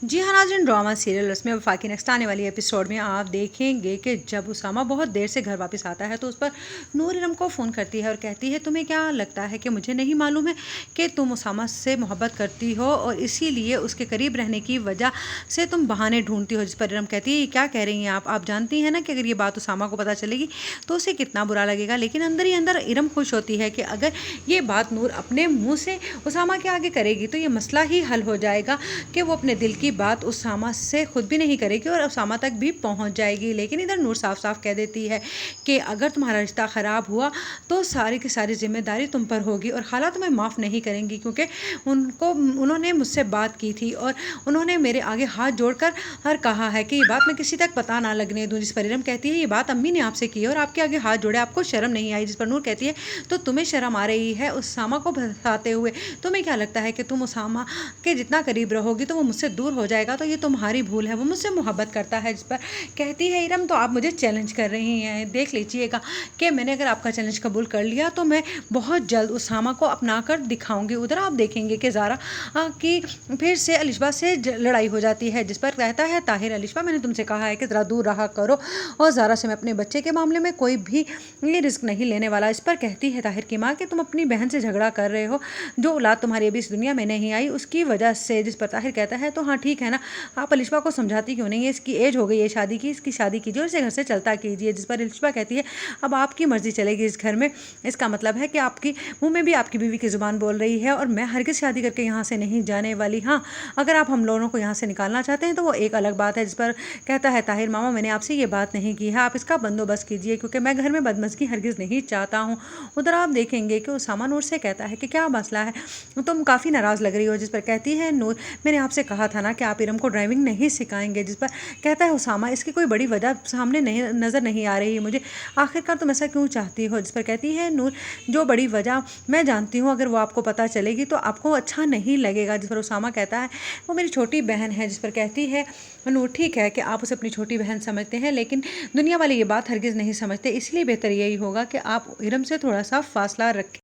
جی हाँ नाज़रीन, drama serial उसमें वफाकी नेक्स्ट आने वाली एपिसोड में आप देखेंगे कि जब उसामा बहुत देर से घर वापस आता है तो उस पर नूर इरम को फ़ोन करती है और कहती है, तुम्हें क्या लगता है कि मुझे नहीं मालूम है कि तुम उसामा से मोहब्बत करती हो और इसीलिए उसके करीब रहने की वजह से तुम बहाने ढूंढती हो। जिस पर इरम कहती है, क्या कह रही हैं आप जानती हैं ना कि अगर ये बात उसामा को पता चलेगी तो उसे कितना बुरा लगेगा। लेकिन अंदर ही अंदर इरम खुश होती है कि अगर ये बात नूर अपने मुँह से उसामा के आगे करेगी तो ये मसला ही हल हो जाएगा कि वो अपने दिल की बात उसामा से खुद भी नहीं करेगी और उसामा तक भी पहुंच जाएगी। लेकिन इधर नूर साफ साफ कह देती है कि अगर तुम्हारा रिश्ता ख़राब हुआ तो सारी की सारी जिम्मेदारी तुम पर होगी और खाला तुम्हें माफ़ नहीं करेंगी, क्योंकि उन्होंने मुझसे बात की थी और उन्होंने मेरे आगे हाथ जोड़कर हर कहा है कि ये बात मैं किसी तक पता ना लगने दूँ। जिस पर इरम कहती है, ये बात अम्मी ने आपसे की है और आपके आगे हाथ जोड़े, आपको शर्म नहीं आई। जिस पर नूर कहती है, तो तुम्हें शर्म आ रही है उसामा को बताते हुए? तुम्हें क्या लगता है कि तुम उसामा के जितना करीब रहोगी तो वो मुझसे दूर हो जाएगा? तो ये तुम्हारी भूल है, वो मुझसे मोहब्बत करता है। जिस पर कहती है इरम, तो आप मुझे चैलेंज कर रही हैं, देख लीजिएगा कि मैंने अगर आपका चैलेंज कबूल कर लिया तो मैं बहुत जल्द उसामा को अपना कर दिखाऊंगी। उधर आप देखेंगे कि ज़ारा की फिर से अलिशबा से लड़ाई हो जाती है। जिस पर कहता है ताहिर, अलिशबा मैंने तुमसे कहा है कि ज़रा दूर रहा करो और ज़ारा से मैं अपने बच्चे के मामले में कोई भी ये रिस्क नहीं लेने वाला। इस पर कहती है ताहिर की माँ कि तुम अपनी बहन से झगड़ा कर रहे हो, जो औलाद तुम्हारी अभी इस दुनिया में नहीं आई उसकी वजह से। जिस पर ताहिर कहता है, तो हाँ ठीक है ना, आप अलिशबा को समझाती क्यों नहीं है, इसकी एज हो गई है शादी की, इसकी शादी कीजिए और इसे घर से चलता कीजिए। जिस पर अलिशबा कहती है, अब आपकी मर्जी चलेगी इस घर में, इसका मतलब है कि आपकी मुंह में भी आपकी बीवी की ज़ुबान बोल रही है और मैं हरगिज़ शादी करके यहाँ से नहीं जाने वाली। हाँ, अगर आप हम लोगों को यहाँ से निकालना चाहते हैं तो वो एक अलग बात है। जिस पर कहता है ताहिर, मामा मैंने आपसे ये बात नहीं की है, आप इसका बंदोबस्त कीजिए क्योंकि मैं घर में बदमज़गी हरगिज़ नहीं चाहता हूँ। उधर आप देखेंगे कि उसामा नूर से कहता है कि क्या मसला है, तुम काफ़ी नाराज़ लग रही हो। जिस पर कहती है नूर, मैंने आपसे कहा था ना कि आप इरम को ड्राइविंग नहीं सिखाएंगे। जिस पर कहता है उसामा, इसकी कोई बड़ी वजह सामने नहीं नज़र नहीं आ रही मुझे, आखिरकार तुम ऐसा क्यों चाहती हो। जिस पर कहती है नूर, जो बड़ी वजह मैं जानती हूँ, अगर वो आपको पता चलेगी तो आपको अच्छा नहीं लगेगा। जिस पर उसामा कहता है, वो मेरी छोटी बहन है। जिस पर कहती है नूर, ठीक है कि आप उसे अपनी छोटी बहन समझते हैं, लेकिन दुनिया वाले ये बात हरगिज़ नहीं समझते, इसलिए बेहतर यही होगा कि आप इरम से थोड़ा सा फासला रखें।